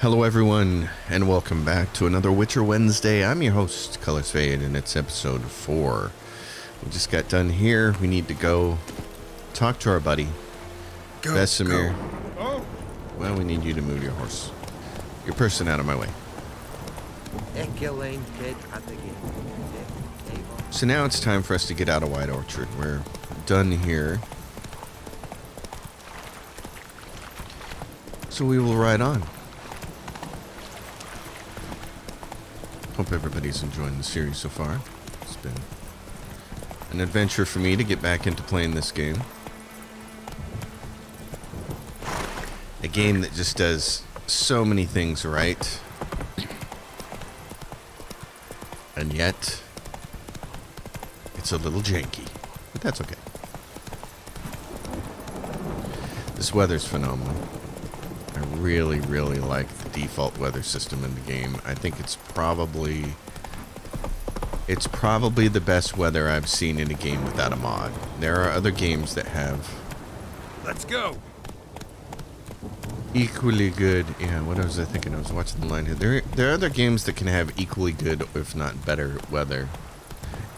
Hello everyone, and welcome back to another Witcher Wednesday. I'm your host, Colors Fade, and it's episode 4. We just got done here. We need to go talk to our buddy, Emhyr. Oh. Well, we need you to move your horse. Your person out of my way. So now it's time for us to get out of White Orchard. We're done here. So we will ride on. Hope everybody's enjoying the series so far. It's been an adventure for me to get back into playing this game. A game that just does so many things right. And yet, it's a little janky. But that's okay. This weather's phenomenal. I really, really like the default weather system in the game. I think it's probably the best weather I've seen in a game without a mod. There are other games that have Let's go. equally good. Yeah, what was I thinking? I was watching the line here. There are other games that can have equally good, if not better, weather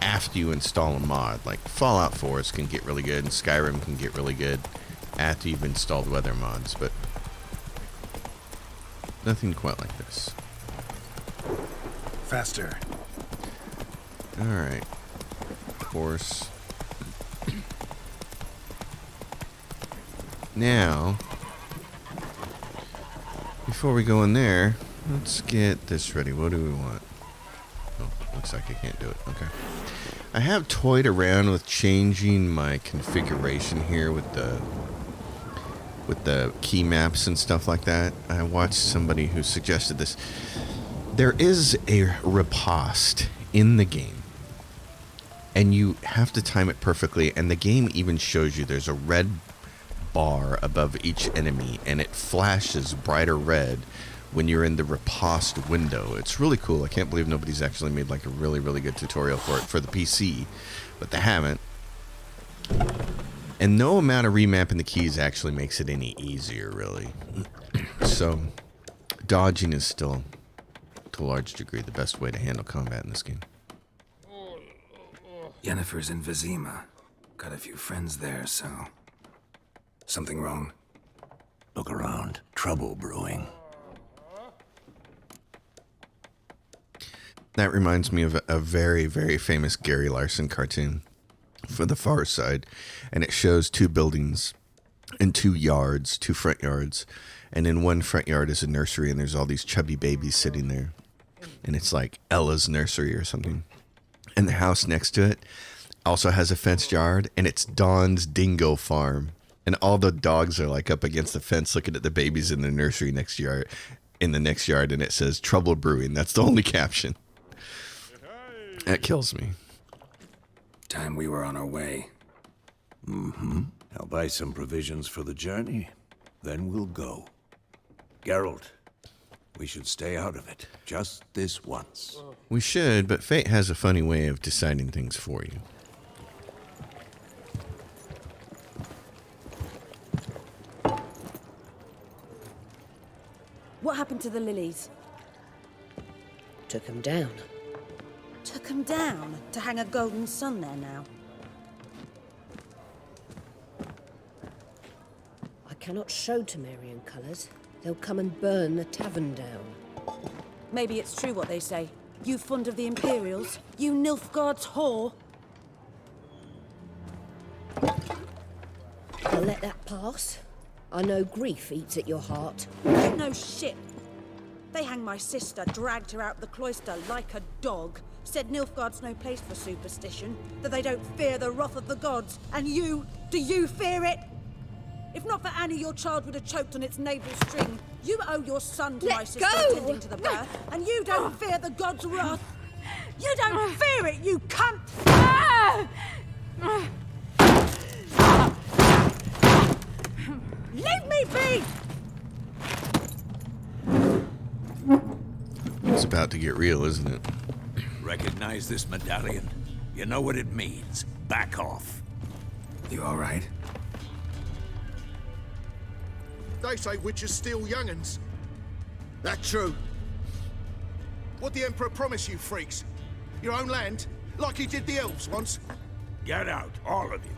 after you install a mod. Like Fallout 4 can get really good, and Skyrim can get really good after you've installed weather mods, but nothing quite like this. Faster. Alright. Horse. Now, before we go in there, let's get this ready. What do we want? Oh, looks like I can't do it. Okay. I have toyed around with changing my configuration here with the key maps and stuff like that. I watched somebody who suggested this. There is a riposte in the game, and you have to time it perfectly, and the game even shows you there's a red bar above each enemy, and it flashes brighter red when you're in the riposte window. It's really cool. I can't believe nobody's actually made like a really, really good tutorial for it for the PC, but they haven't. And no amount of remapping the keys actually makes it any easier, really. So, dodging is still, to a large degree, the best way to handle combat in this game. Yennefer's in Vizima. Got a few friends there, so... Something wrong? Look around. Trouble brewing. That reminds me of a very, very famous Gary Larson cartoon for the Far Side, and it shows two buildings and two front yards, and in one front yard is a nursery, and there's all these chubby babies sitting there, and it's like Ella's nursery or something, and the house next to it also has a fenced yard, and it's Dawn's dingo farm, and all the dogs are like up against the fence looking at the babies in the nursery next yard, and it says "Trouble Brewing." That's the only caption. That kills me. Time we were on our way. Mm-hmm. I'll buy some provisions for the journey. Then we'll go. Geralt, we should stay out of it. Just this once. We should, but fate has a funny way of deciding things for you. What happened to the lilies? Took him down. Took them down to hang a golden sun there now. I cannot show Temerian colours. They'll come and burn the tavern down. Maybe it's true what they say. You fond of the Imperials? You Nilfgaard's whore? I'll let that pass. I know grief eats at your heart. You know shit. They hanged my sister, dragged her out the cloister like a dog. Said Nilfgaard's no place for superstition, that they don't fear the wrath of the gods. And you, do you fear it? If not for Annie, your child would have choked on its navel string. You owe your son to my sister tending to the birth, and you don't fear the gods' wrath. You don't fear it, you cunt! Leave me be! It's about to get real, isn't it? Recognize this medallion? You know what it means. Back off. You all right? They say witches steal young'uns. That true? What the Emperor promise you, freaks? Your own land? Like he did the elves once? Get out, all of you.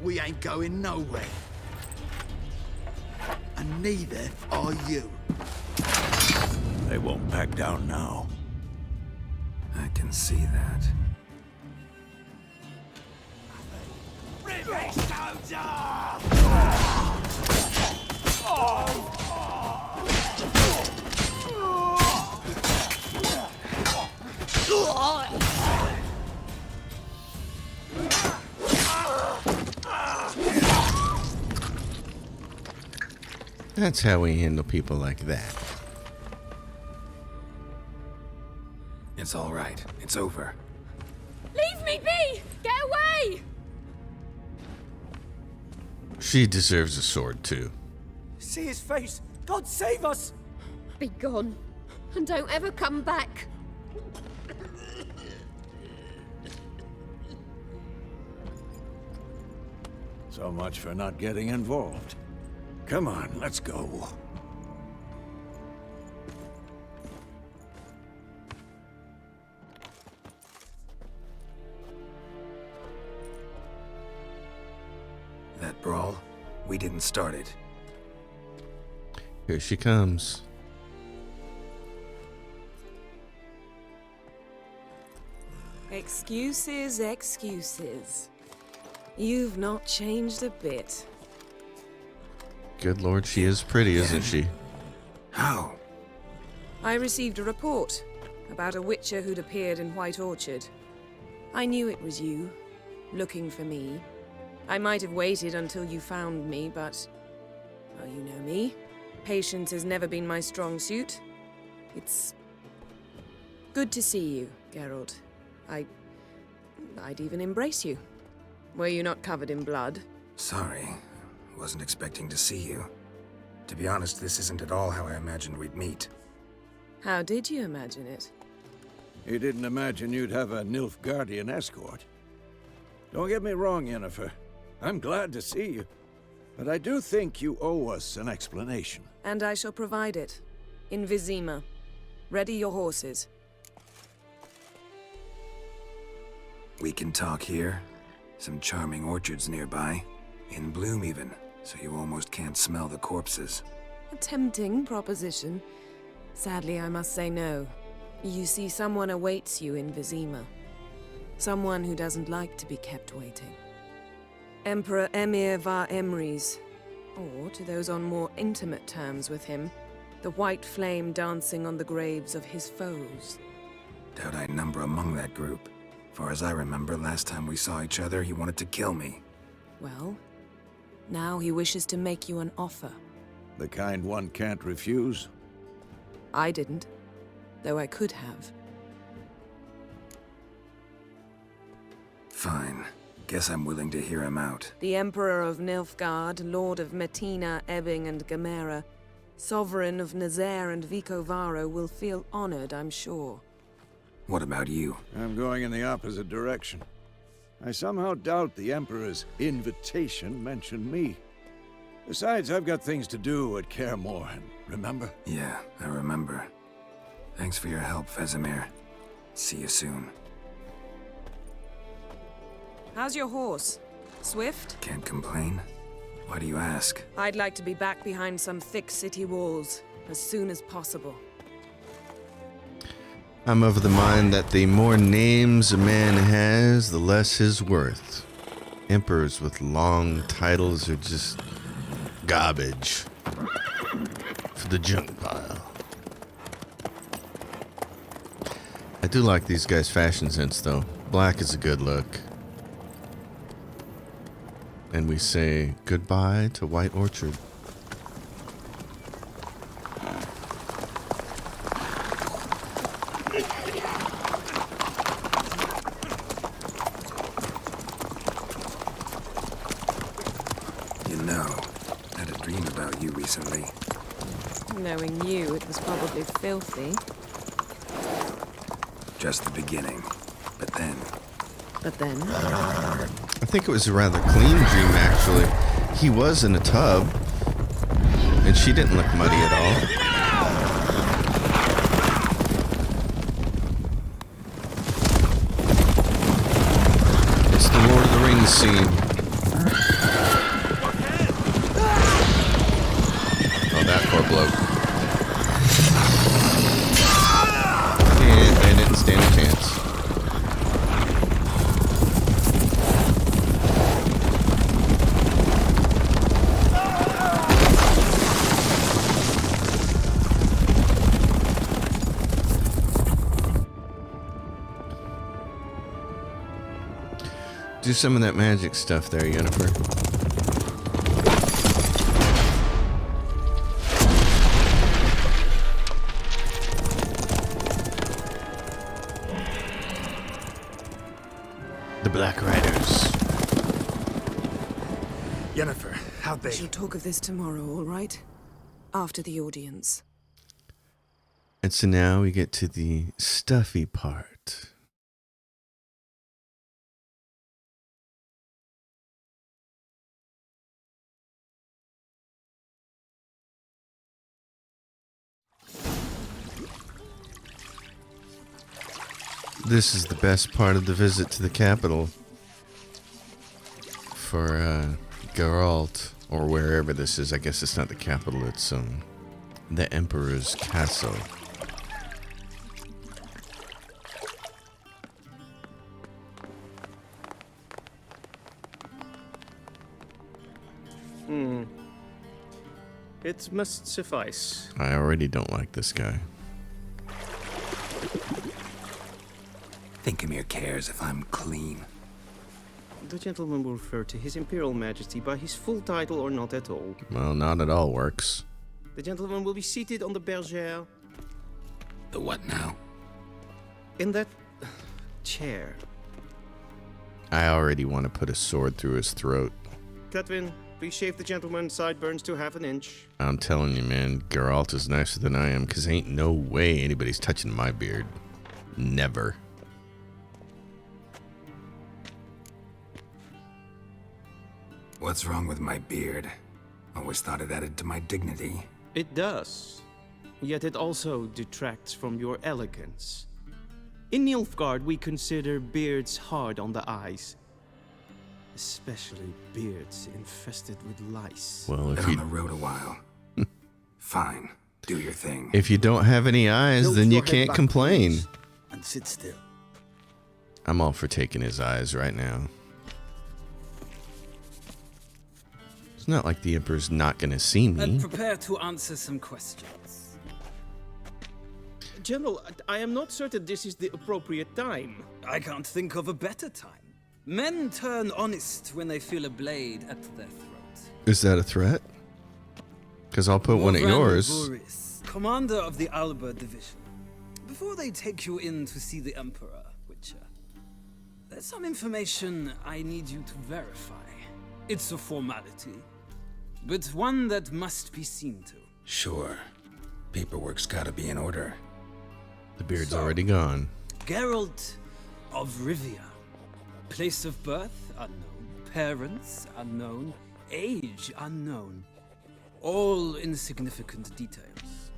We ain't going nowhere. And neither are you. They won't back down now. I can see that. That's how we handle people like that. It's all right. It's over. Leave me be! Get away! She deserves a sword, too. See his face! God save us! Be gone, and don't ever come back. So much for not getting involved. Come on, let's go. That brawl, we didn't start it. Here she comes. Excuses, excuses. You've not changed a bit. Good lord, she is pretty, isn't she? How? I received a report about a witcher who'd appeared in White Orchard. I knew it was you, looking for me. I might have waited until you found me, but... well, you know me. Patience has never been my strong suit. It's... good to see you, Geralt. I'd even embrace you. Were you not covered in blood? Sorry. Wasn't expecting to see you. To be honest, this isn't at all how I imagined we'd meet. How did you imagine it? You didn't imagine you'd have a Nilfgaardian escort. Don't get me wrong, Yennefer. I'm glad to see you. But I do think you owe us an explanation. And I shall provide it. In Vizima. Ready your horses. We can talk here. Some charming orchards nearby. In bloom even, so you almost can't smell the corpses. A tempting proposition. Sadly, I must say no. You see, someone awaits you in Vizima. Someone who doesn't like to be kept waiting. Emperor Emhyr var Emries. Or, to those on more intimate terms with him, the white flame dancing on the graves of his foes. Doubt I number among that group. Far as I remember, last time we saw each other, he wanted to kill me. Well, now he wishes to make you an offer. The kind one can't refuse. I didn't, though I could have. Fine. Guess I'm willing to hear him out. The Emperor of Nilfgaard, Lord of Metina, Ebbing, and Gamera, Sovereign of Nazaire and Vicovaro will feel honored, I'm sure. What about you? I'm going in the opposite direction. I somehow doubt the Emperor's invitation mentioned me. Besides, I've got things to do at Kaer Morhen, remember? Yeah, I remember. Thanks for your help, Vesemir. See you soon. How's your horse? Swift? Can't complain. Why do you ask? I'd like to be back behind some thick city walls as soon as possible. I'm of the mind that the more names a man has, the less his worth. Emperors with long titles are just garbage for the junk pile. I do like these guys' fashion sense, though. Black is a good look. And we say goodbye to White Orchard. You know, I had a dream about you recently. Knowing you, it was probably filthy. Just the beginning. But then... I think it was a rather clean dream, actually. He was in a tub, and she didn't look muddy at all. scene. Oh, that poor bloke. And they didn't stand a chance. Do some of that magic stuff there, Yennefer. The Black Riders. Yennefer, how'd We shall talk of this tomorrow, all right? After the audience. And so now we get to the stuffy part. This is the best part of the visit to the capital for Geralt, or wherever this is. I guess it's not the capital, it's the Emperor's castle. It must suffice. I already don't like this guy. Think Emhyr cares if I'm clean? The gentleman will refer to His Imperial Majesty by his full title or not at all. Well, not at all works. The gentleman will be seated on the bergère. The what now? In that chair. I already want to put a sword through his throat. Cletwin, please shave the gentleman's sideburns to half an inch. I'm telling you, man, Geralt is nicer than I am, because ain't no way anybody's touching my beard. Never. What's wrong with my beard? Always thought it added to my dignity. It does. Yet it also detracts from your elegance. In Nilfgaard, we consider beards hard on the eyes. Especially beards infested with lice. Well, Been on the road a while. Fine. Do your thing. If you don't have any eyes, Tilt then your you head can't back, complain. please, and sit still. I'm all for taking his eyes right now. It's not like the Emperor's not gonna see me. And prepare to answer some questions. General, I am not certain this is the appropriate time. I can't think of a better time. Men turn honest when they feel a blade at their throat. Is that a threat? Because I'll put one at Morvan yours. Boris, commander of the Alba Division. Before they take you in to see the Emperor, Witcher, there's some information I need you to verify. It's a formality, but one that must be seen to. Sure. Paperwork's gotta be in order. The beard's already gone. Geralt of Rivia. Place of birth unknown. Parents unknown. Age unknown. All insignificant details.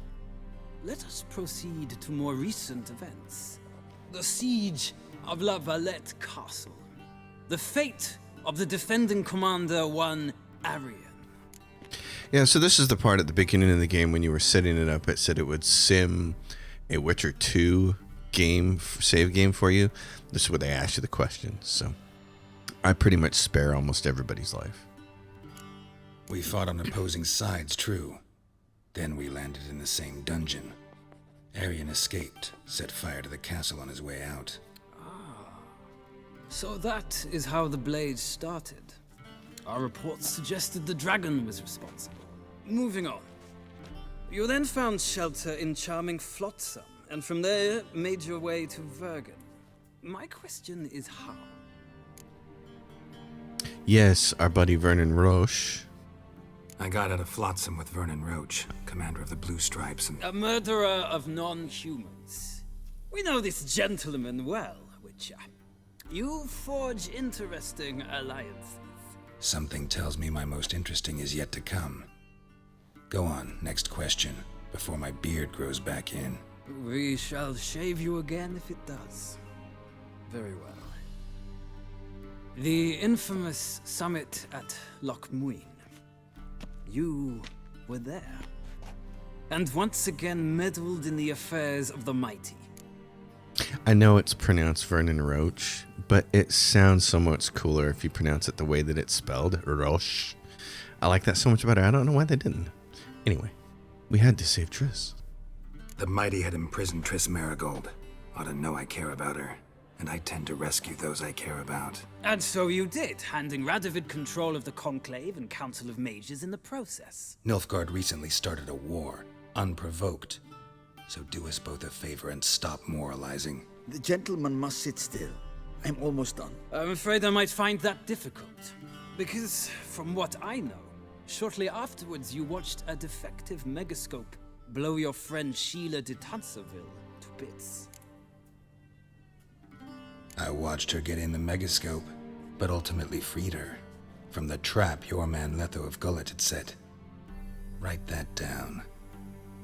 Let us proceed to more recent events. The siege of La Valette Castle. The fate of the defending commander, one Arian. Yeah, so this is the part at the beginning of the game when you were setting it up. It said it would sim a Witcher 2 game, save game for you. This is where they ask you the questions. So I pretty much spare almost everybody's life. We fought on opposing sides, true. Then we landed in the same dungeon. Arian escaped, set fire to the castle on his way out. So that is how the blade started. Our reports suggested the dragon was responsible. Moving on. You then found shelter in charming Flotsam, and from there made your way to Vergen. My question is how? Yes, our buddy Vernon Roche. I got out of Flotsam with Vernon Roche, commander of the Blue Stripes, and A murderer of non-humans. We know this gentleman well, Witcher. You forge interesting alliances. something tells me my most interesting is yet to come. Go on, next question, before my beard grows back in. We shall shave you again if it does. Very well. The infamous summit at Loch Muin. You were there. And once again meddled in the affairs of the mighty. I know it's pronounced Vernon Roach, but it sounds so much cooler if you pronounce it the way that it's spelled, Roche. I like that so much better. I don't know why they didn't. Anyway, we had to save Triss. The mighty had imprisoned Triss Marigold. Ought to know I care about her, and I tend to rescue those I care about. And so you did, handing Radovid control of the Conclave and Council of Mages in the process. Nilfgaard recently started a war, unprovoked. So do us both a favor and stop moralizing. The gentleman must sit still. I'm almost done. I'm afraid I might find that difficult. Because, from what I know, shortly afterwards you watched a defective megascope blow your friend Sheila de Tanserville to bits. I watched her get in the megascope, but ultimately freed her from the trap your man Letho of Gullet had set. Write that down.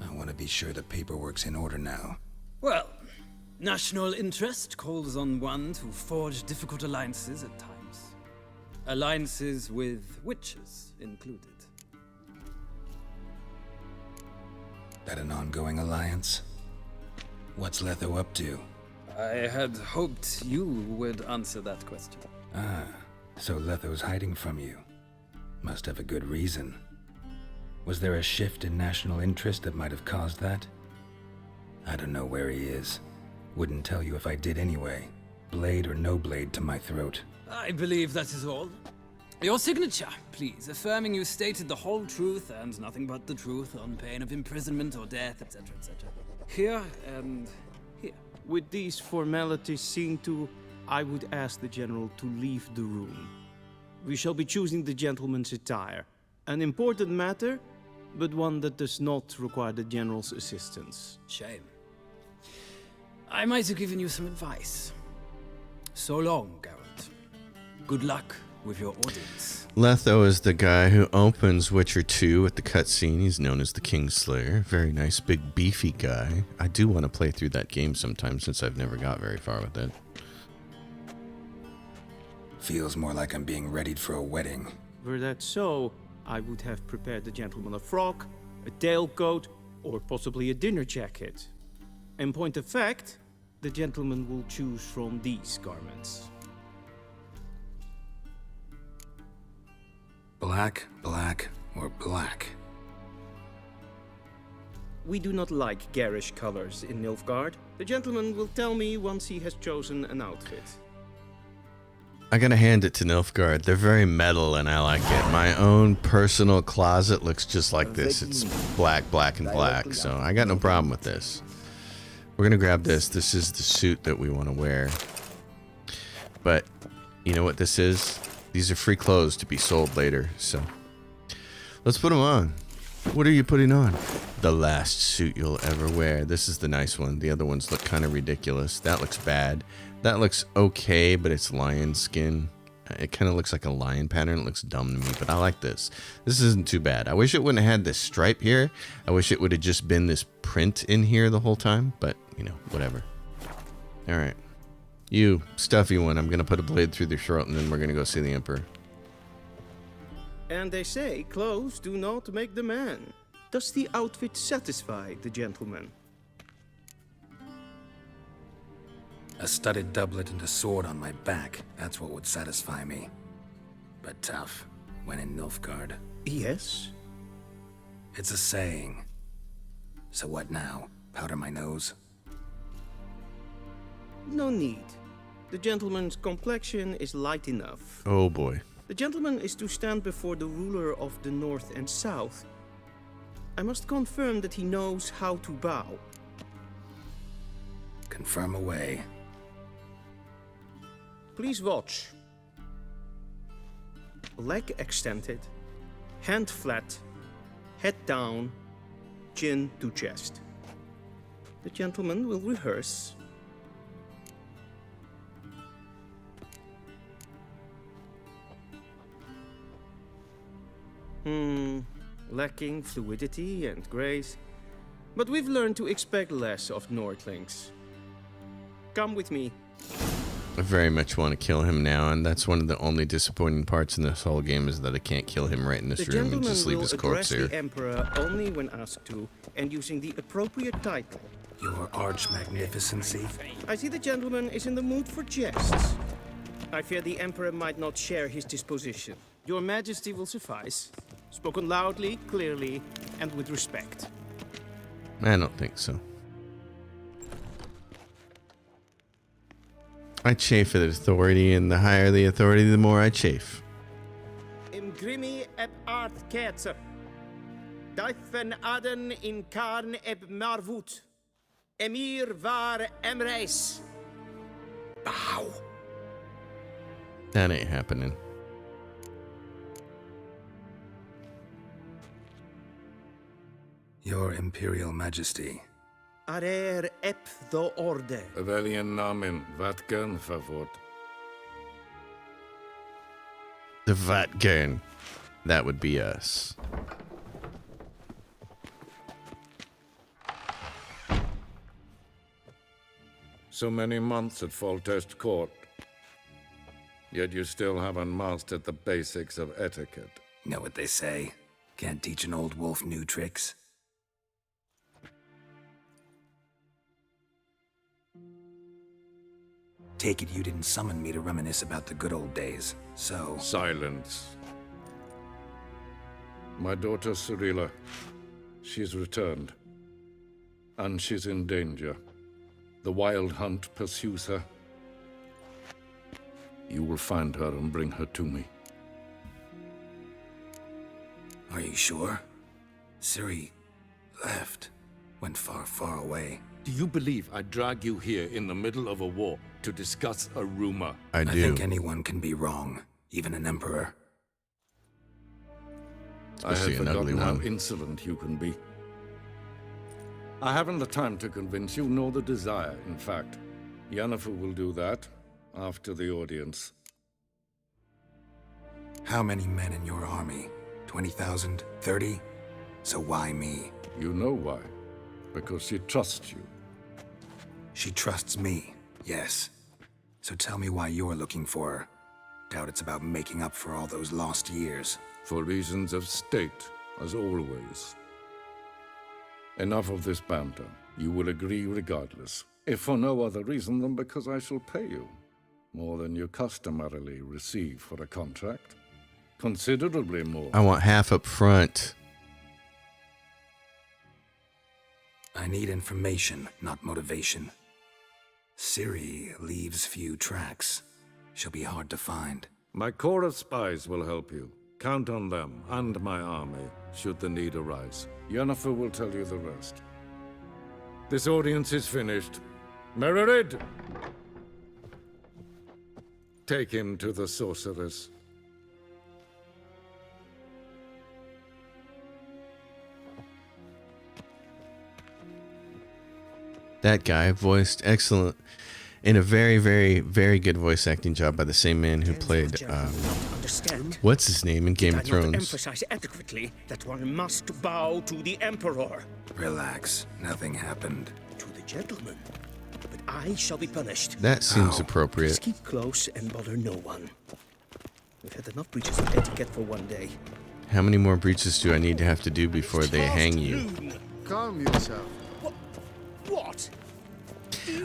I want to be sure the paperwork's in order now. Well, national interest calls on one to forge difficult alliances at times. Alliances with witches included. That an ongoing alliance? What's Letho up to? I had hoped you would answer that question. Ah, so Letho's hiding from you. Must have a good reason. Was there a shift in national interest that might have caused that? I don't know where he is. Wouldn't tell you if I did anyway. Blade or no blade to my throat. I believe that is all. Your signature, please, affirming you stated the whole truth and nothing but the truth on pain of imprisonment or death, etc., etc. Here and here. With these formalities seen to, I would ask the General to leave the room. We shall be choosing the gentleman's attire. An important matter, but one that does not require the General's assistance. Shame. I might have given you some advice. So long, Geralt. Good luck with your audience. Letho is the guy who opens Witcher 2 at the cutscene. He's known as the Kingslayer. Very nice, big, beefy guy. I do want to play through that game sometime since I've never got very far with it. Feels more like I'm being readied for a wedding. Were that so, I would have prepared the gentleman a frock, a tailcoat, or possibly a dinner jacket. In point of fact, the gentleman will choose from these garments. Black, black, or black? We do not like garish colors in Nilfgaard. The gentleman will tell me once he has chosen an outfit. I gotta hand it to Nilfgaard. They're very metal and I like it. My own personal closet looks just like this. It's black, black, and black. So I got no problem with this. We're gonna grab this. This is the suit that we want to wear. But you know what this is? These are free clothes to be sold later. So let's put them on. What are you putting on? The last suit you'll ever wear. This is the nice one. The other ones look kind of ridiculous. That looks bad. That looks okay, but it's lion skin. It kind of looks like a lion pattern. It looks dumb to me, but I like this. This isn't too bad. I wish it wouldn't have had this stripe here. I wish it would have just been this print in here the whole time, but, you know, whatever. All right. You, stuffy one, I'm going to put a blade through their throat, and then we're going to go see the Emperor. And they say clothes do not make the man. Does the outfit satisfy the gentleman? A studded doublet and a sword on my back. That's what would satisfy me. But tough, when in Nilfgaard. Yes. It's a saying. So what now? Powder my nose? No need. The gentleman's complexion is light enough. Oh boy. The gentleman is to stand before the ruler of the North and South. I must confirm that he knows how to bow. Confirm away. Please watch. Leg extended, hand flat, head down, chin to chest. The gentleman will rehearse. Lacking fluidity and grace, but we've learned to expect less of Nordlings. Come with me. I very much want to kill him now, and that's one of the only disappointing parts in this whole game is that I can't kill him right in this room and just leave his corpse here. The Emperor only when asked to, and using the appropriate title. Your arch magnificency. I see the gentleman is in the mood for jests. I fear the Emperor might not share his disposition. Your Majesty will suffice. Spoken loudly, clearly, and with respect. I don't think so. I chafe at authority, and the higher the authority, the more I chafe. Imgrimi eb art kerzer. Daifen aden in karn eb marvut. Emhyr var Emries. Bow. That ain't happening. Your Imperial Majesty. Arer ep the orde. Welchen Namen Vatgen favort? The Vatgern. That would be us. So many months at Foltest Court. Yet you still haven't mastered the basics of etiquette. Know what they say? Can't teach an old wolf new tricks. Take it you didn't summon me to reminisce about the good old days, so... Silence. My daughter Cyrilla, she's returned. And she's in danger. The Wild Hunt pursues her. You will find her and bring her to me. Are you sure? Ciri left. Went far, far away. Do you believe I drag you here in the middle of a war to discuss a rumor? I do. I think anyone can be wrong, even an emperor. Especially I had an ugly forgotten how one. insolent you can be. I haven't the time to convince you, nor the desire, in fact. Yennefer will do that after the audience. How many men in your army? 20,000? 30? So why me? You know why. Because she trusts you. She trusts me, yes. So tell me why you're looking for her. Doubt it's about making up for all those lost years. For reasons of state, as always. Enough of this banter. You will agree regardless. If for no other reason than because I shall pay you. More than you customarily receive for a contract. Considerably more. I want half up front. I need information, not motivation. Ciri leaves few tracks. She'll be hard to find. My corps of spies will help you. Count on them and my army, should the need arise. Yennefer will tell you the rest. This audience is finished. Mererid! Take him to the sorceress. That guy voiced excellent in a very, very, very good voice acting job by the same man who played what's his name in Game of Did I not Thrones. emphasize adequately that one must bow to the Emperor? Relax, nothing happened. To the gentleman. But I shall be punished. That seems Just appropriate. keep close and bother no one. We've had enough breaches of etiquette for one day. How many more breaches do I need to have to do before they hang you? Calm yourself. What?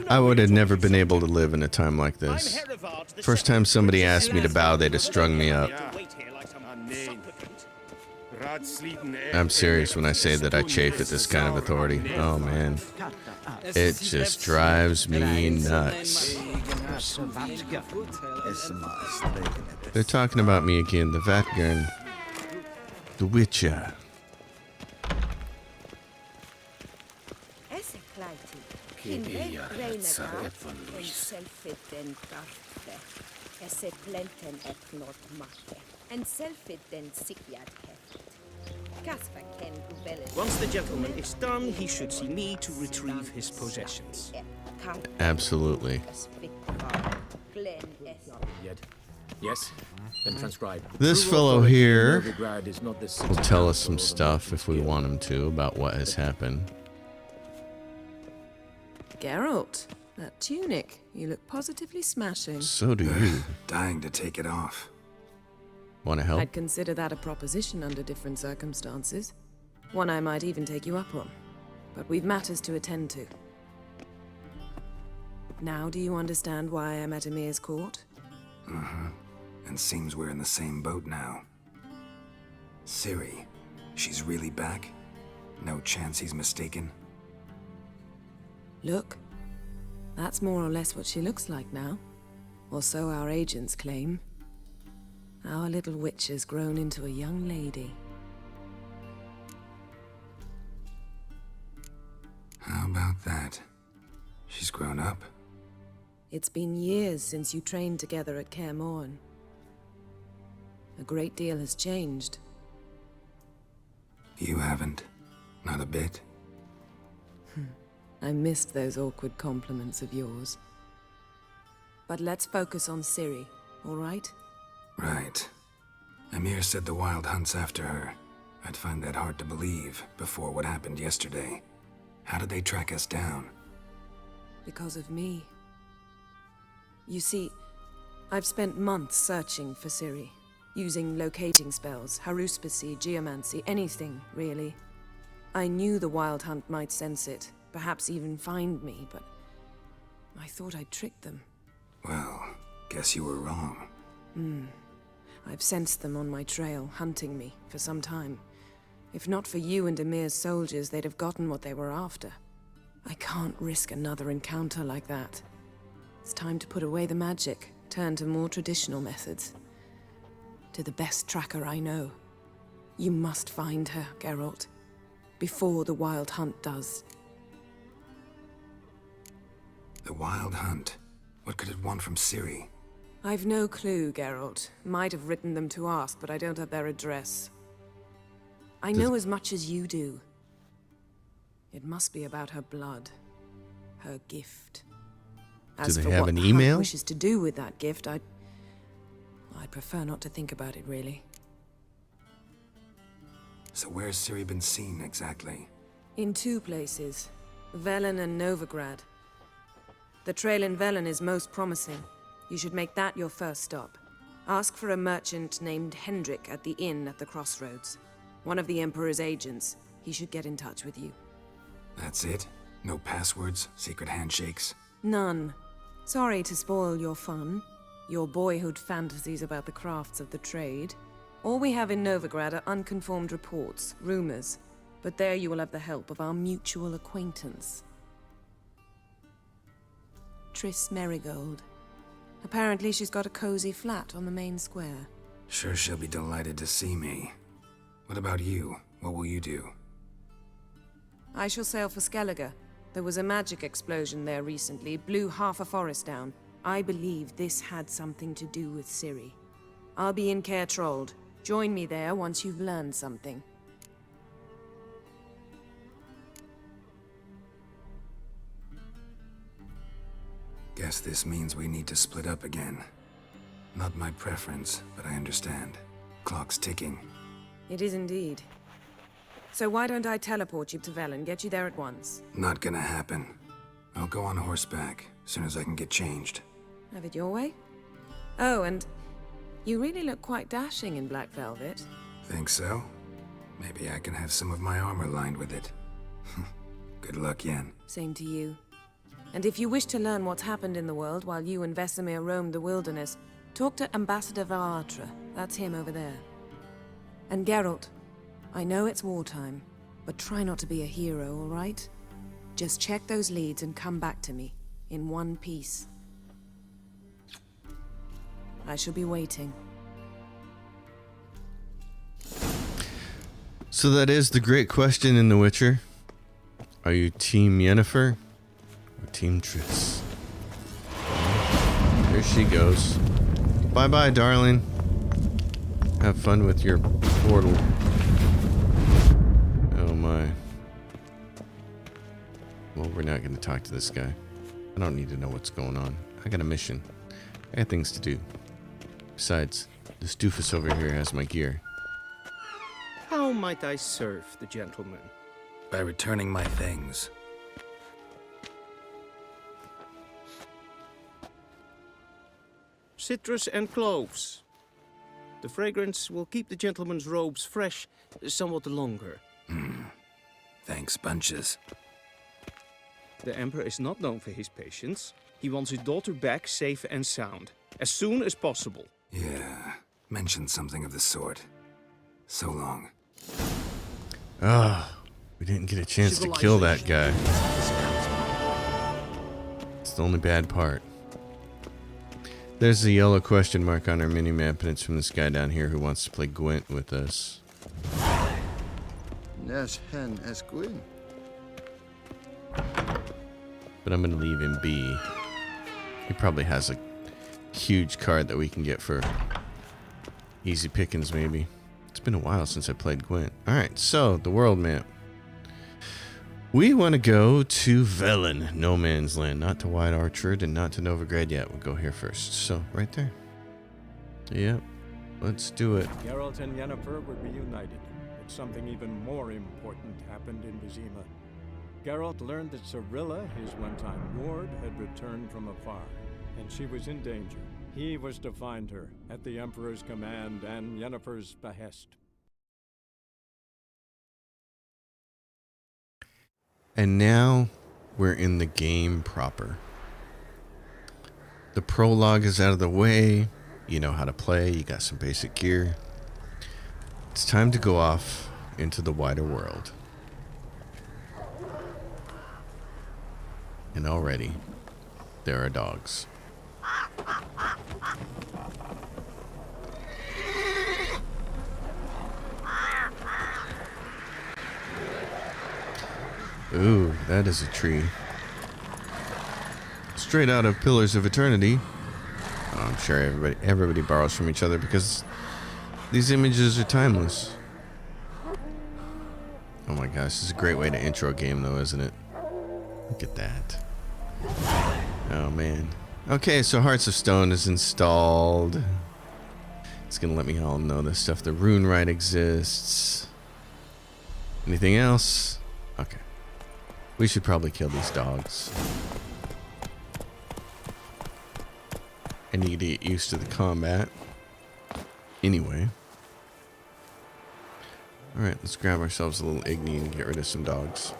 I would have never been able to live in a time like this. First time somebody asked me to bow, they'd have strung me up. I'm serious when I say that I chafe at this kind of authority. Oh man. It just drives me nuts. They're talking about me again, the Vatgern. The Witcher. Once the gentleman is done, he should see me to retrieve his possessions. Absolutely. Yes, then transcribe. This True fellow authority in here Novigrad is not the will tell us some stuff if we want him to about what has happened. Geralt, That tunic, you look positively smashing. So do you. Dying to take it off. Want to help? I'd consider that a proposition under different circumstances. One I might even take you up on. But we've matters to attend to. Now do you understand why I'm at Emhyr's court? Uh-huh. And seems we're in the same boat now. Ciri, she's really back? No chance he's mistaken? Look, that's more or less what she looks like now. Or so our agents claim. Our little witch has grown into a young lady. How about that? She's grown up? It's been years since you trained together at Kaer Morhen. A great deal has changed. You haven't? Not a bit? I missed those awkward compliments of yours. But let's focus on Ciri, all right? Right. Emhyr said the Wild Hunt's after her. I'd find that hard to believe before what happened yesterday. How did they track us down? Because of me. You see, I've spent months searching for Ciri, using locating spells, haruspicy, geomancy, anything, really. I knew the Wild Hunt might sense it, perhaps even find me, but I thought I'd tricked them. Well, guess you were wrong. I've sensed them on my trail, hunting me, for some time. If not for you and Emhyr's soldiers, they'd have gotten what they were after. I can't risk another encounter like that. It's time to put away the magic, turn to more traditional methods. To the best tracker I know. You must find her, Geralt. Before the Wild Hunt does. The Wild Hunt? What could it want from Ciri? I've no clue, Geralt. Might have written them to ask, but I don't have their address. I know as much as you do. It must be about her blood. Her gift. As Do they for have what an the email? Hunt wishes to do with that gift, I'd prefer not to think about it, really. So where's Ciri been seen, exactly? In two places. Velen and Novigrad. The trail in Velen is most promising. You should make that your first stop. Ask for a merchant named Hendrik at the inn at the crossroads. One of the Emperor's agents. He should get in touch with you. That's it? No passwords? Secret handshakes? None. Sorry to spoil your fun. Your boyhood fantasies about the crafts of the trade. All we have in Novigrad are unconfirmed reports, rumors. But there you will have the help of our mutual acquaintance. Triss Merigold. Apparently she's got a cozy flat on the main square. Sure she'll be delighted to see me. What about you? What will you do? I shall sail for Skellige. There was a magic explosion there recently, blew half a forest down. I believe this had something to do with Ciri. I'll be in Caer Trold. Join me there once you've learned something. Guess this means we need to split up again. Not my preference, but I understand. Clock's ticking. It is indeed. So why don't I teleport you to Velen, get you there at once? Not gonna happen. I'll go on horseback, as soon as I can get changed. Have it your way? Oh, and you really look quite dashing in black velvet. Think so? Maybe I can have some of my armor lined with it. Good luck, Yen. Same to you. And if you wish to learn what's happened in the world while you and Vesemir roamed the wilderness, talk to Ambassador Varatra. That's him over there. And Geralt, I know it's wartime, but try not to be a hero, all right? Just check those leads and come back to me, in one piece. I shall be waiting. So that is the great question in The Witcher. Are you Team Yennefer or Team Triss? There she goes. Bye-bye, darling. Have fun with your portal. Oh my. Well, we're not going to talk to this guy. I don't need to know what's going on. I got a mission. I got things to do. Besides, this doofus over here has my gear. How might I serve the gentleman? By returning my things. citrus and cloves. The fragrance will keep the gentleman's robes fresh somewhat longer. Thanks, bunches. The Emperor is not known for his patience. He wants his daughter back safe and sound, as soon as possible. Yeah, mentioned something of the sort. So long. Ah, we didn't get a chance to kill that guy. It's the only bad part. There's a yellow question mark on our mini-map, and it's from this guy down here who wants to play Gwent with us. Nes hen es Gwyn. But I'm going to leave him be. He probably has a huge card that we can get for easy pickings, maybe. It's been a while since I played Gwent. Alright, so, the world map. We want to go to Velen, no man's land. Not to White Orchard and not to Novigrad yet. We'll go here first. So, right there. Yep. Let's do it. Geralt and Yennefer were reunited, but something even more important happened in Vizima. Geralt learned that Cirilla, his one-time ward, had returned from afar, and she was in danger. He was to find her, at the Emperor's command and Yennefer's behest. And now we're in the game proper. The prologue is out of the way. You know how to play. You got some basic gear. It's time to go off into the wider world. And already, there are dogs. Ooh, that is a tree. Straight out of Pillars of Eternity. Oh, I'm sure everybody borrows from each other because these images are timeless. Oh my gosh, this is a great way to intro a game though, isn't it? Look at that. Oh man. Okay, so Hearts of Stone is installed. It's gonna let me all know this stuff. The Rune Rite exists. Anything else? Okay. We should probably kill these dogs. I need to get used to the combat. Anyway. Alright, let's grab ourselves a little Igni and get rid of some dogs.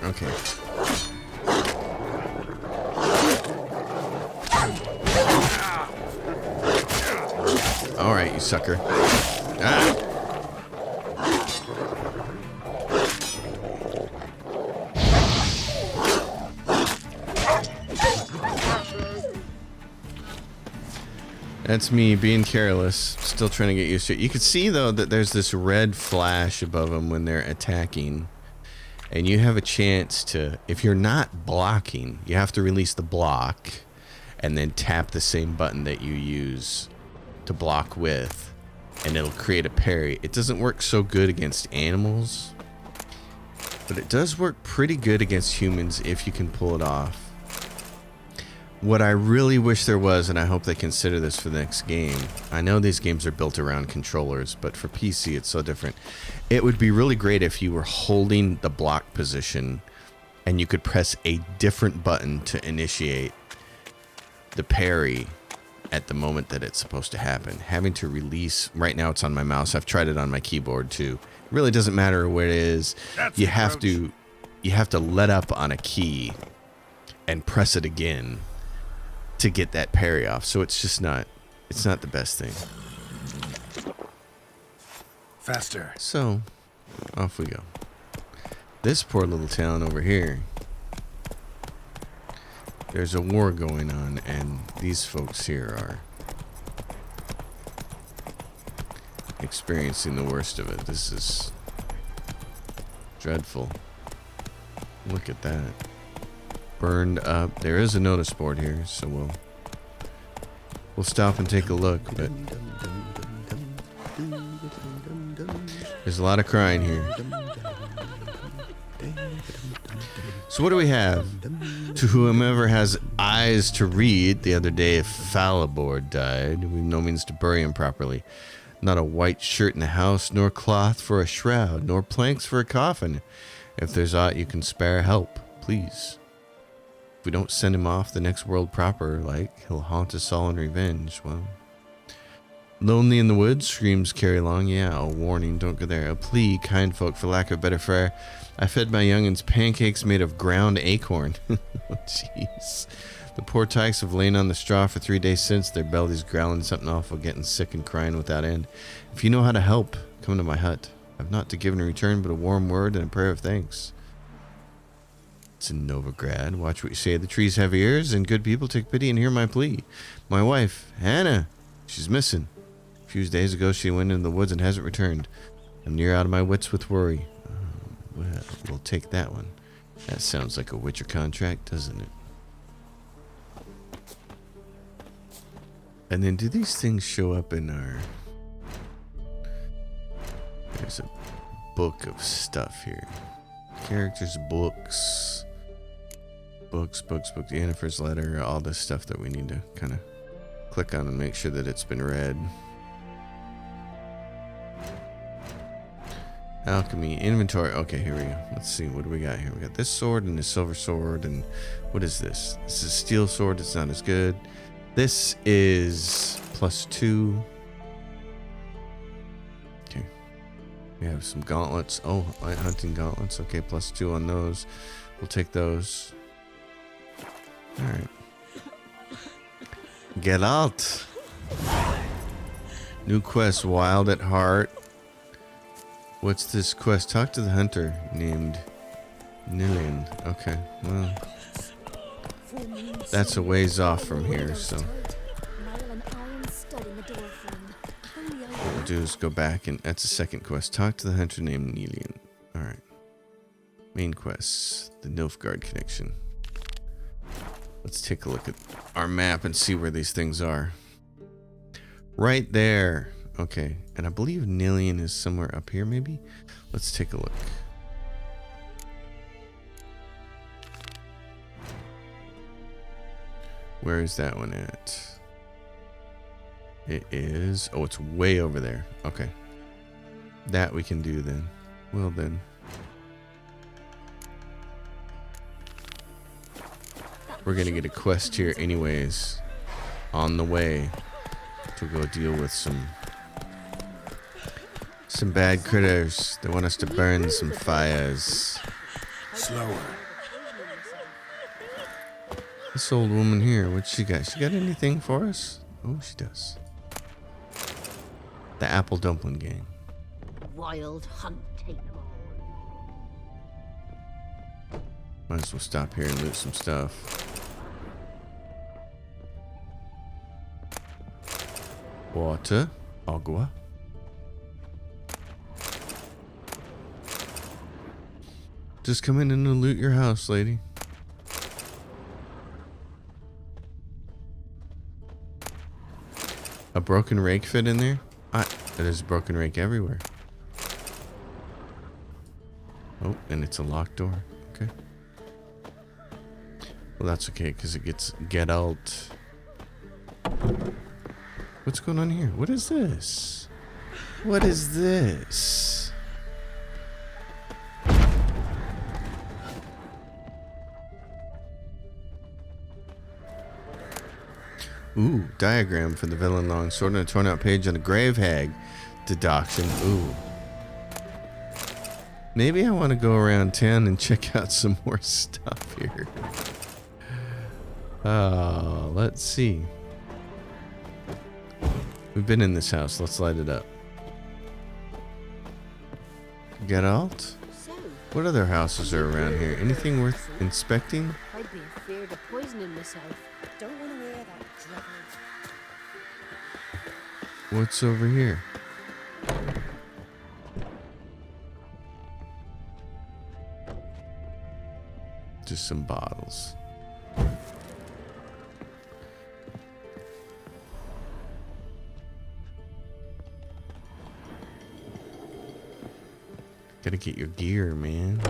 Okay. Alright, you sucker. Ah! That's me being careless. Still trying to get used to it. You can see, though, that there's this red flash above them when they're attacking. And you have a chance to, if you're not blocking, you have to release the block and then tap the same button that you use to block with, and it'll create a parry. It doesn't work so good against animals, but it does work pretty good against humans if you can pull it off. What I really wish there was, and I hope they consider this for the next game, I know these games are built around controllers, but for PC it's so different. It would be really great if you were holding the block position and you could press a different button to initiate the parry at the moment that it's supposed to happen. Having to release, right now it's on my mouse, I've tried it on my keyboard too. It really doesn't matter where it is. You have to let up on a key and press it again to get that parry off. So it's just not, it's not the best thing. Faster. So, off we go. This poor little town over here, there's a war going on, and these folks here are experiencing the worst of it. This is dreadful. Look at that. Burned up. There is a notice board here, so we'll stop and take a look, but there's a lot of crying here. So what do we have? To whomever has eyes to read, the other day Falibor died. We've no means to bury him properly. Not a white shirt in the house, nor cloth for a shroud, nor planks for a coffin. If there's aught you can spare, help, please. If we don't send him off the next world proper, like, he'll haunt us all in revenge. Well, lonely in the woods, screams carry long. Yeah, a warning, don't go there. A plea, kind folk, for lack of better fare. I fed my young'uns pancakes made of ground acorn. Jeez. The poor tykes have lain on the straw for 3 days since, their bellies growling something awful, getting sick and crying without end. If you know how to help, come to my hut. I've not to give in return but a warm word and a prayer of thanks. It's in Novigrad. Watch what you say. The trees have ears, and good people take pity and hear my plea. My wife, Hannah, she's missing. A few days ago she went into the woods and hasn't returned. I'm near out of my wits with worry. Well, we'll take that one. That sounds like a Witcher contract, doesn't it? And then do these things show up in our... There's a book of stuff here. Characters, books. Books. Yennefer's letter. All this stuff that we need to kind of click on and make sure that it's been read. Alchemy, inventory. Okay, here we go. Let's see. What do we got here? We got this sword and this silver sword. And what is this? This is a steel sword. It's not as good. This is +2. Okay. We have some gauntlets. Oh, light hunting gauntlets. Okay, +2 on those. We'll take those. Alright. Get out. New quest, Wild at Heart. What's this quest? Talk to the hunter named Nillian. Okay, well, that's a ways off from here, so what we'll do is go back, and that's the second quest. Talk to the hunter named Nillian. Alright. Main quests. The Nilfgaard connection. Let's take a look at our map and see where these things are. Right there. Okay, and I believe Nillian is somewhere up here, maybe? Let's take a look. Where is that one at? It is... Oh, it's way over there. Okay. That we can do then. Well then. We're gonna get a quest here anyways. On the way. To go deal with some bad critters. They want us to burn some fires. Slower. This old woman here, what's she got? She got anything for us? Oh, she does. The Apple Dumpling Gang. Wild hunt, take them all. Might as well stop here and loot some stuff. Water. Agua. Just come in and loot your house, lady. A broken rake fit in there? There's a broken rake everywhere. Oh, and it's a locked door. Okay. Well, that's okay, because it gets get out. What's going on here? What is this? What is this? Ooh, diagram for the villain long sword and a torn out page on a grave hag deduction. Ooh. Maybe I want to go around town and check out some more stuff here. Let's see. We've been in this house. Let's light it up. Geralt? What other houses are around here? Anything worth inspecting? I'd be afraid of poisoning myself. Don't want to wear that dreaded. What's over here? Just some bottles. Gotta get your gear, man.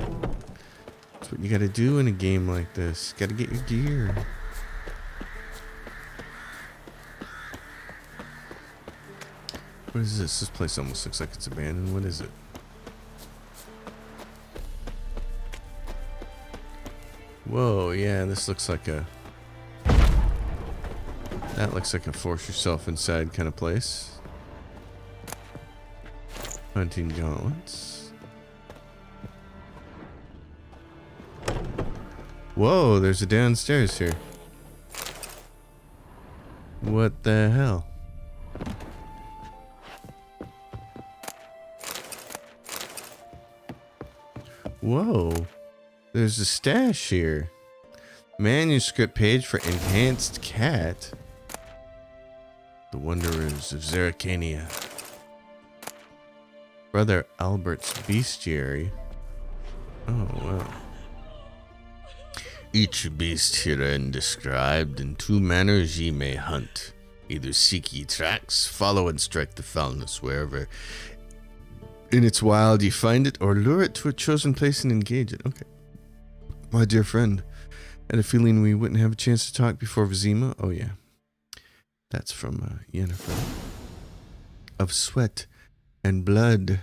That's what you gotta do in a game like this. Gotta get your gear. What is this? This place almost looks like it's abandoned. What is it? Whoa, yeah, this looks like a... That looks like a force yourself inside kind of place. Hunting gauntlets. Whoa, there's a downstairs here. What the hell? Whoa. There's a stash here. Manuscript page for Enhanced Cat. The Wanderers of Zeracania. Brother Albert's Bestiary. Oh, wow. Each beast herein described in two manners ye may hunt. Either seek ye tracks, follow and strike the foulness wherever in its wild ye find it, or lure it to a chosen place and engage it. Okay. My dear friend, I had a feeling we wouldn't have a chance to talk before Vizima. Oh, yeah. That's from Yennefer. Of sweat and blood.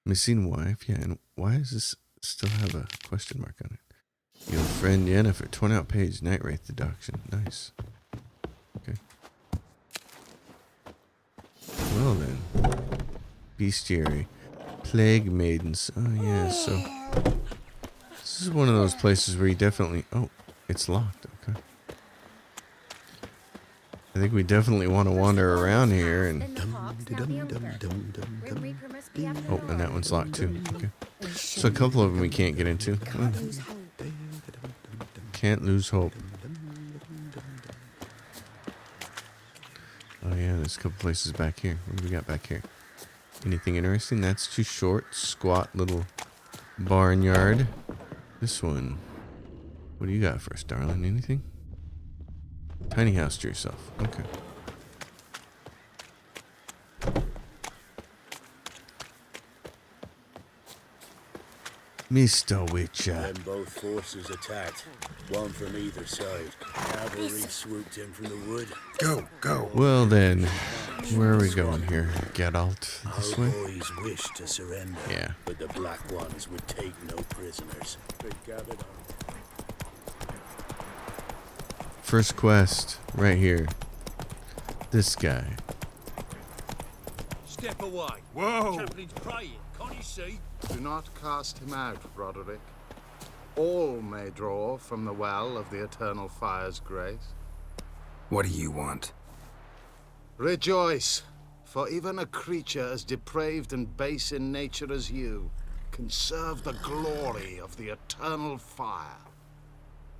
Missing wife. Yeah, and why does this still have a question mark on it? Your friend Yennefer. Torn out page. Night Wraith deduction. Nice. Okay. Well then. Bestiary. Plague Maidens. Oh, yeah, so... This is one of those places where you definitely... Oh, it's locked. Okay. I think we definitely want to wander around here and... Oh, and that one's locked too. Okay. So a couple of them we can't get into. Oh. Can't lose hope. Oh yeah, there's a couple places back here. What do we got back here? Anything interesting? That's too short. Squat little barnyard. This one. What do you got for us, darling? Anything? Tiny house to yourself. Okay. Mr. Witcher. When both forces attacked, one from either side. Cavalry swooped in from the wood. Go, go. Well then, where are we going here? Geralt, this way? Our boys wished to surrender. Yeah. But the Black Ones would take no prisoners. They gathered up. First quest, right here. This guy. Step away. Whoa! Chaplain's praying. Can't you see? Do not cast him out, Roderick. All may draw from the well of the Eternal Fire's grace. What do you want? Rejoice, for even a creature as depraved and base in nature as you can serve the glory of the Eternal Fire.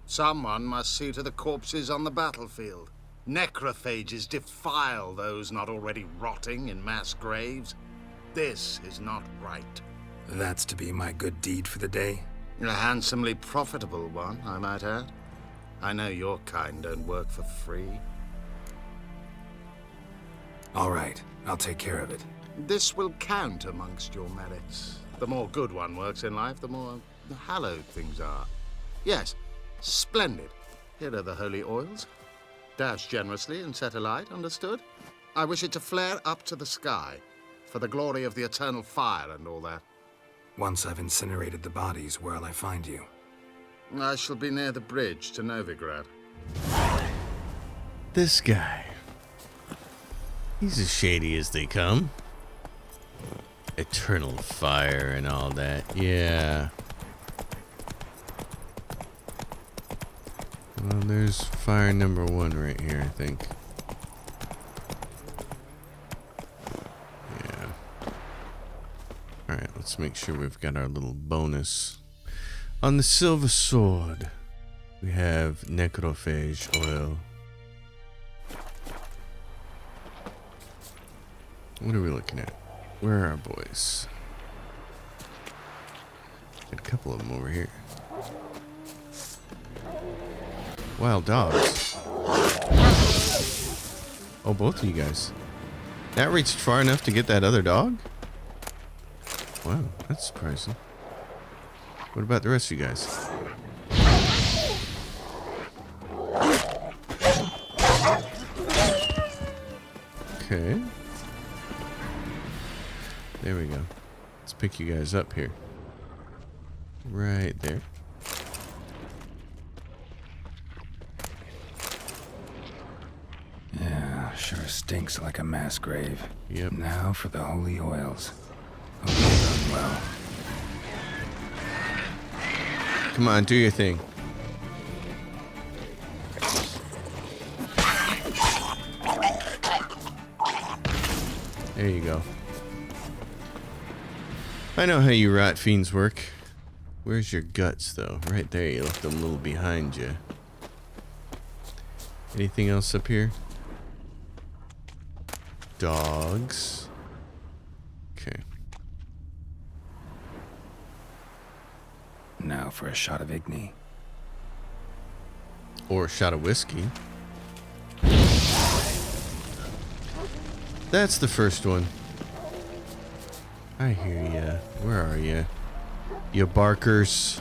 Someone must see to the corpses on the battlefield. Necrophages defile those not already rotting in mass graves. This is not right. That's to be my good deed for the day? A handsomely profitable one, I might add. I know your kind don't work for free. All right, I'll take care of it. This will count amongst your merits. The more good one works in life, the more hallowed things are. Yes, splendid. Here are the holy oils. Dash generously and set alight, understood? I wish it to flare up to the sky, for the glory of the Eternal Fire and all that. Once I've incinerated the bodies, where'll I find you? I shall be near the bridge to Novigrad. This guy. He's as shady as they come. Eternal Fire and all that. Yeah. Well, there's fire number 1 right here, I think. Yeah. Alright, let's make sure we've got our little bonus. On the silver sword, we have necrophage oil. What are we looking at? Where are our boys? Got a couple of them over here. Wild dogs. Oh, both of you guys. That reached far enough to get that other dog? Wow, that's surprising. What about the rest of you guys? Okay. There we go. Let's pick you guys up here. Right there. Yeah, sure stinks like a mass grave. Yep. Now for the holy oils. Hope they're done well. Come on, do your thing. There you go. I know how you rot fiends work. Where's your guts, though? Right there, you left them a little behind you. Anything else up here? Dogs. Okay. Now for a shot of Igni. Or a shot of whiskey. That's the first one. I hear ya. Where are ya? You barkers.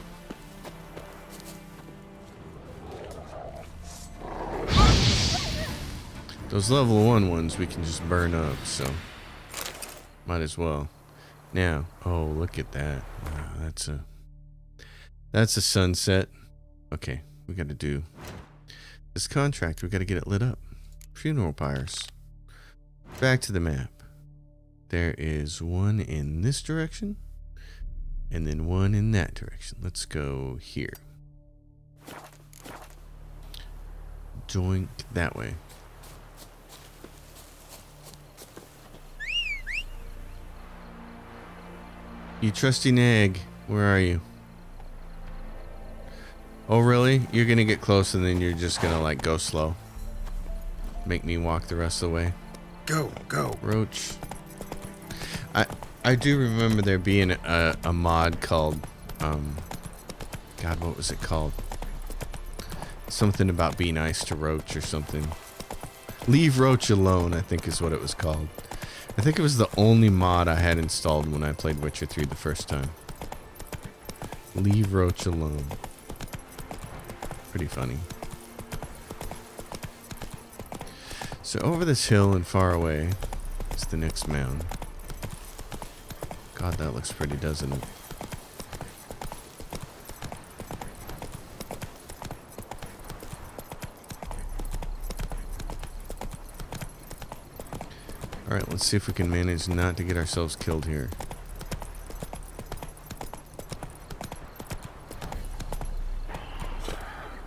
Those level 1 ones we can just burn up, so might as well. Now, oh, look at that. Wow, that's a sunset. Okay, we gotta do this contract. We gotta get it lit up. Funeral pyres. Back to the map. There is one in this direction, and then one in that direction. Let's go here. Joink that way. You trusty nag, where are you? Oh really? You're gonna get close and then you're just gonna like go slow. Make me walk the rest of the way. Go. Roach. I do remember there being a mod called God, what was it called? Something about be nice to Roach or something. Leave Roach alone, I think is what it was called. I think it was the only mod I had installed when I played Witcher 3 the first time. Leave Roach alone. Pretty funny. So over this hill and far away is the next mound. God, that looks pretty, doesn't it? Alright, let's see if we can manage not to get ourselves killed here.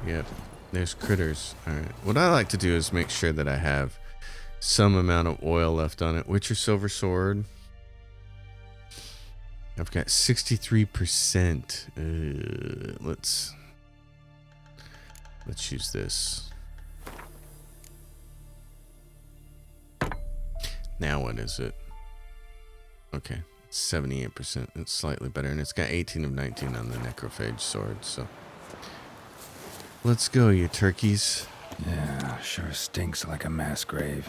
Yep, there's critters. Alright, what I like to do is make sure that I have some amount of oil left on it. Witcher Silver Sword. I've got 63%. Let's use this. Now what is it? Okay, 78%. It's slightly better, and it's got 18 of 19 on the necrophage sword. So let's go, you turkeys. Yeah, sure stinks like a mass grave.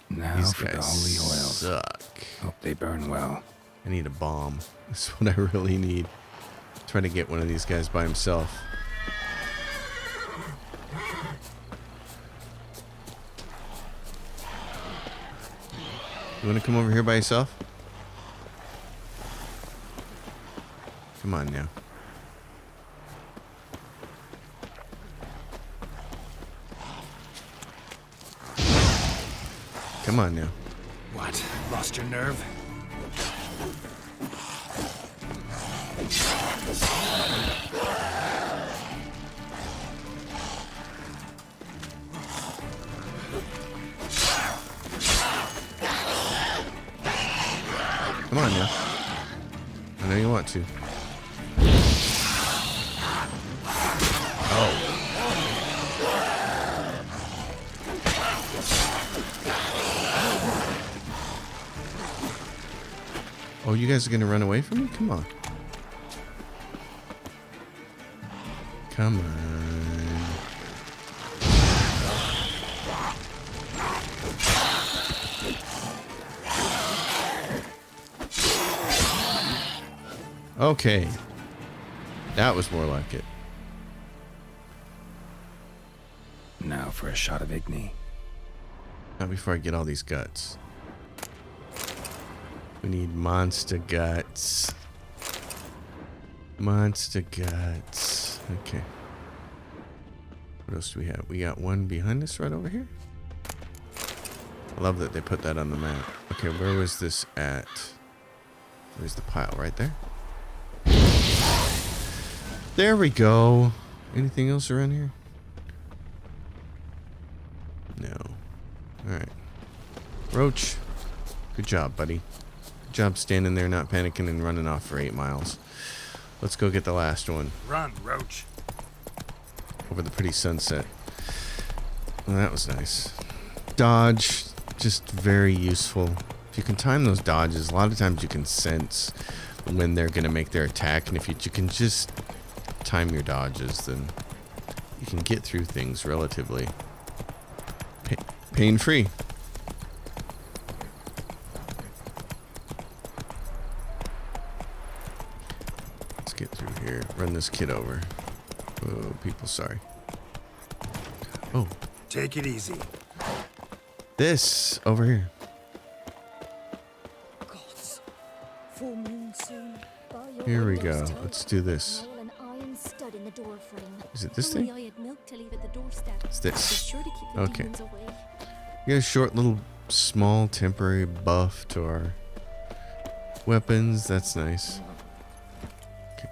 Now These for the guys holy oils. suck. Hope they burn well. I need a bomb. That's what I really need. Try to get one of these guys by himself. You want to come over here by yourself? Come on now. Come on now. What? Lost your nerve? Come on now. I know you want to. Oh. Oh, you guys are gonna run away from me? Come on. Come on. Okay. That was more like it. Now for a shot of Igni. Not before I get all these guts. We need monster guts. Monster guts. Okay. What else do we have? We got one behind us right over here. I love that they put that on the map. Okay, where was this at? Where's the pile? Right there? There we go. Anything else around here? No. Alright. Roach. Good job, buddy. Good job standing there, not panicking, and running off for 8 miles. Let's go get the last one. Run, Roach. Over the pretty sunset. Well, that was nice. Dodge. Just very useful. If you can time those dodges, a lot of times you can sense when they're going to make their attack. And if you can just time your dodges, then you can get through things relatively pain-free. Let's get through here. Run this kid over. Oh, people, sorry. Oh. Take it easy. This over here. Gods. Full moon soon. Here we go. Let's do this. An iron stud in the door frame. Is it this Only thing? I had milk to leave at the doorstep. It's this. Be sure to keep the Okay. demons away. We got a short little small temporary buff to our weapons. That's nice. Okay.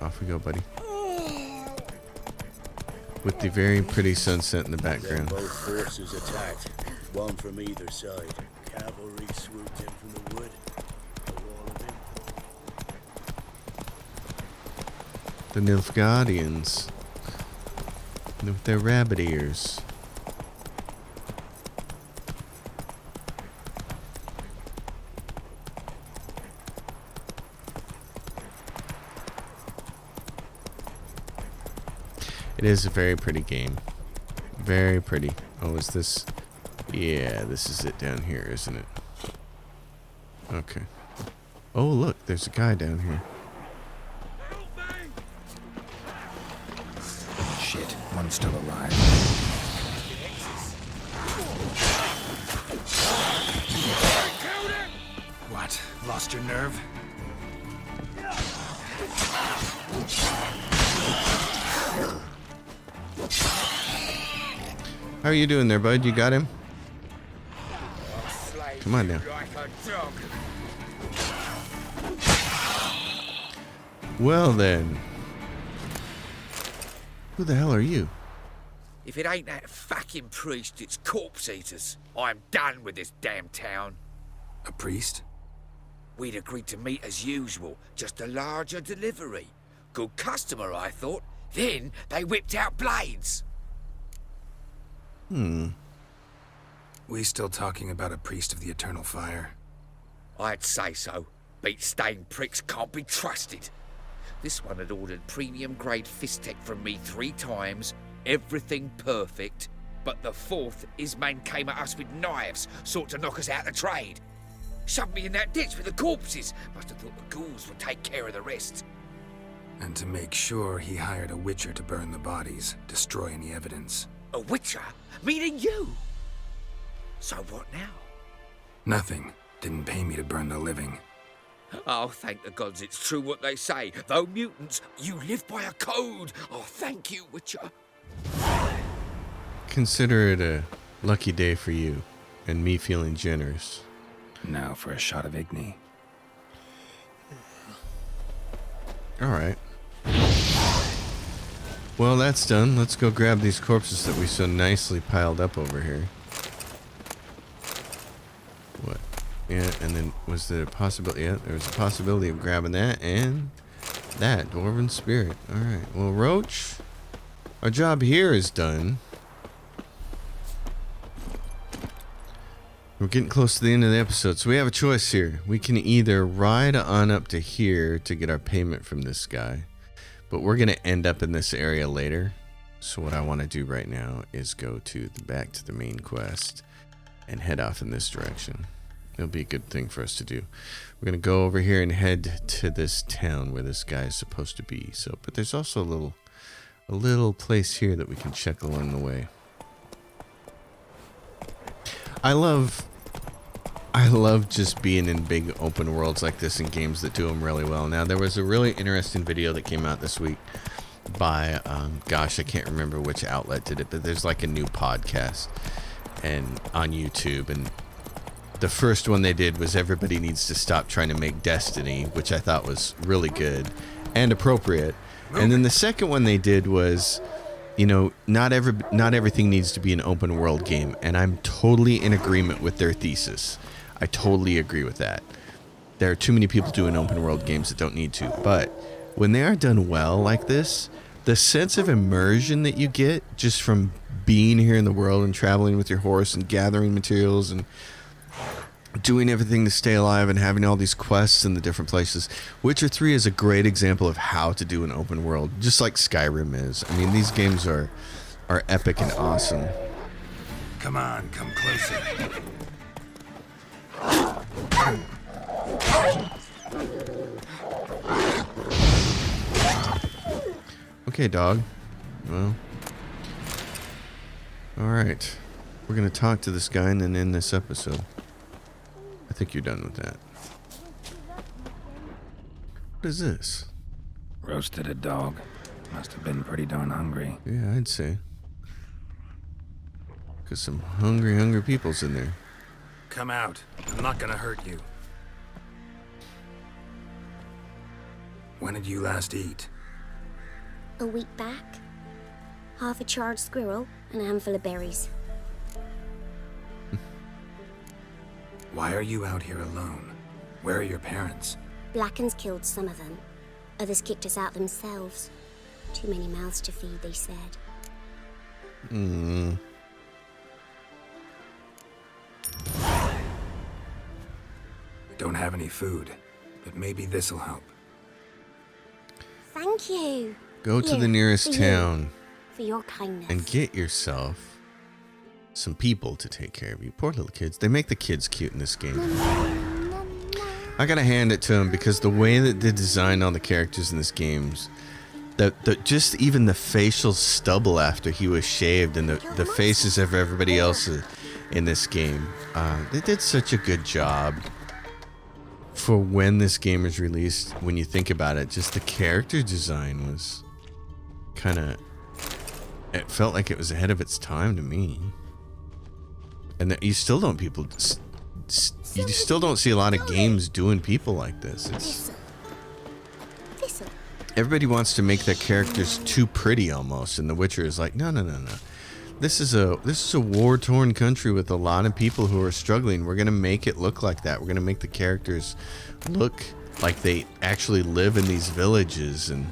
Off we go, buddy. With the very pretty sunset in the background. Then both forces attacked, one from either side. Cavalry swooped in from the wood. The wall of them. The Nilfgaardians. With their rabbit ears. It is a very pretty game. Very pretty. Oh, is this? Yeah, this is it down here, isn't it? Okay. Oh, look, there's a guy down here. Shit, one's still alive. What? Lost your nerve? How are you doing there, bud? You got him? Come on now. Well then. Who the hell are you? If it ain't that fucking priest, it's corpse eaters. I'm done with this damn town. A priest? We'd agreed to meet as usual, just a larger delivery. Good customer, I thought. Then they whipped out blades. We still talking about a priest of the eternal fire? I'd say so. Beat-stained pricks can't be trusted. This one had ordered premium-grade fistek from me 3 times, everything perfect. But the 4th, his men came at us with knives, sought to knock us out of trade. Shoved me in that ditch with the corpses. Must have thought the ghouls would take care of the rest. And to make sure, he hired a witcher to burn the bodies, destroy any evidence. A witcher? Meaning you? So what now? Nothing. Didn't pay me to burn the living. Oh, thank the gods it's true what they say. Though mutants, you live by a code. Oh, thank you, Witcher. Consider it a lucky day for you, and me feeling generous. Now for a shot of Igni. Alright. Well, that's done. Let's go grab these corpses that we so nicely piled up over here. What? Yeah, and then was there a possibility? Yeah, there was a possibility of grabbing that and that dwarven spirit. Alright. Well, Roach, our job here is done. We're getting close to the end of the episode, so we have a choice here. We can either ride on up to here to get our payment from this guy, but we're going to end up in this area later. So what I want to do right now is go to back to the main quest and head off in this direction. It'll be a good thing for us to do. We're going to go over here and head to this town where this guy is supposed to be. So, but there's also a little place here that we can check along the way. I love I love just being in big open worlds like this in games that do them really well. Now, there was a really interesting video that came out this week by, gosh, I can't remember which outlet did it, but there's like a new podcast and on YouTube, and the first one they did was everybody needs to stop trying to make Destiny, which I thought was really good and appropriate. And then the second one they did was, you know, not everything needs to be an open world game, and I'm totally in agreement with their thesis. I totally agree with that. There are too many people doing open world games that don't need to, but when they are done well like this, the sense of immersion that you get just from being here in the world and traveling with your horse and gathering materials and doing everything to stay alive and having all these quests in the different places. Witcher 3 is a great example of how to do an open world, just like Skyrim is. I mean, these games are epic and awesome. Come on, come closer. Okay, dog. Well, all right. We're gonna talk to this guy and then end this episode. I think you're done with that. What is this? Roasted a dog. Must have been pretty darn hungry. Yeah, I'd say. Because some hungry people's in there. Come out. I'm not gonna hurt you. When did you last eat? A week back. Half a charred squirrel and a handful of berries. Why are you out here alone? Where are your parents? Blackens killed some of them. Others kicked us out themselves. Too many mouths to feed, they said. Don't have any food, but maybe this'll help. Thank you. Go to Here, the nearest for you. town For your kindness. and get yourself some people to take care of you. Poor little kids. They make the kids cute in this game. I gotta hand it to them because the way that they design all the characters in this game's just even the facial stubble after he was shaved and the faces of everybody else in this game, they did such a good job for when this game was released. When you think about it, just the character design was kind of, it felt like it was ahead of its time to me. And that you still don't you still don't see a lot of games doing people like this. Everybody wants to make their characters too pretty almost, and The Witcher is like, no. This is a war-torn country with a lot of people who are struggling. We're gonna make it look like that. We're gonna make the characters look like they actually live in these villages and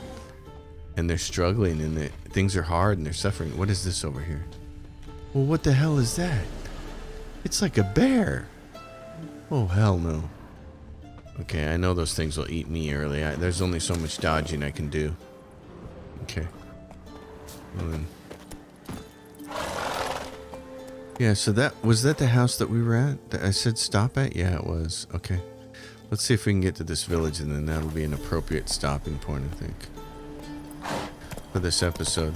they're struggling and things are hard and they're suffering. What is this over here? Well, what the hell is that? It's like a bear. Oh, hell no. Okay, I know those things will eat me early. There's only so much dodging I can do. Okay. Well, then. Yeah, so was that the house that we were at? That I said stop at? Yeah, it was. Okay. Let's see if we can get to this village, and then that'll be an appropriate stopping point, I think, for this episode.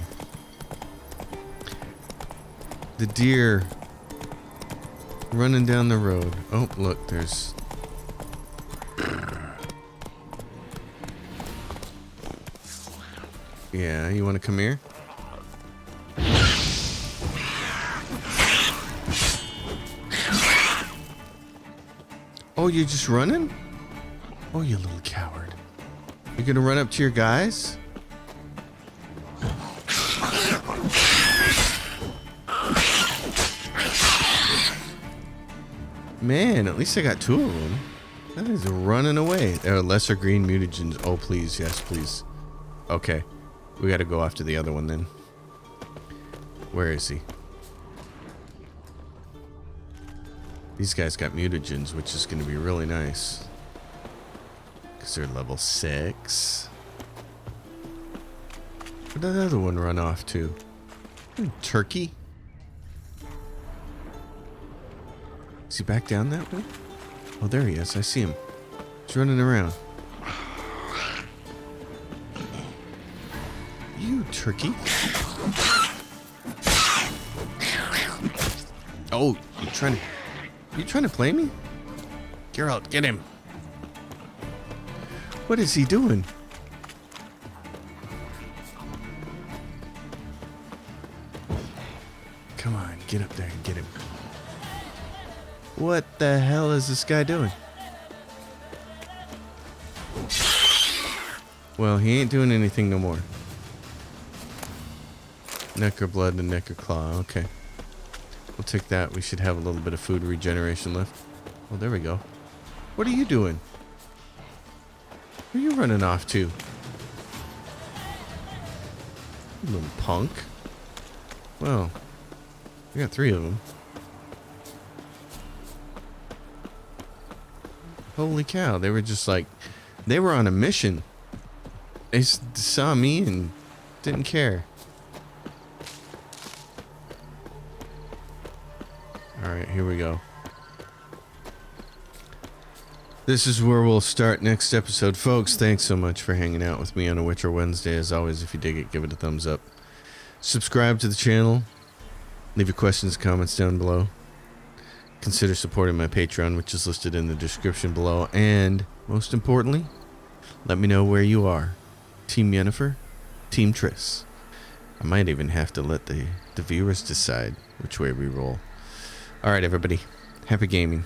The deer running down the road. Oh, look, there's... Yeah, you want to come here? Oh, you're just running? Oh, you little coward. You're gonna run up to your guys? Man, at least I got two of them. That is running away. There are lesser green mutagens. Oh, please. Yes, please. Okay. We gotta go after the other one then. Where is he? These guys got mutagens, which is gonna be really nice. Because they're level 6. Where'd that other one run off to? Turkey? Is he back down that way? Oh, there he is. I see him. He's running around. You turkey. Oh, you trying to play me? Geralt, get him. What is he doing? Come on, get up there and get him. What the hell is this guy doing? Well, he ain't doing anything no more. Necker blood and necker claw. Okay. We'll take that. We should have a little bit of food regeneration left. Oh, there we go. What are you doing? Where are you running off to? You little punk. Well, we got 3 of them. Holy cow. They were just like, they were on a mission. They saw me and didn't care. Alright, here we go. This is where we'll start next episode. Folks, thanks so much for hanging out with me on a Witcher Wednesday. As always, if you dig it, give it a thumbs up. Subscribe to the channel. Leave your questions and comments down below. Consider supporting my Patreon, which is listed in the description below. And, most importantly, let me know where you are. Team Yennefer, Team Triss. I might even have to let the viewers decide which way we roll. Alright, everybody. Happy gaming.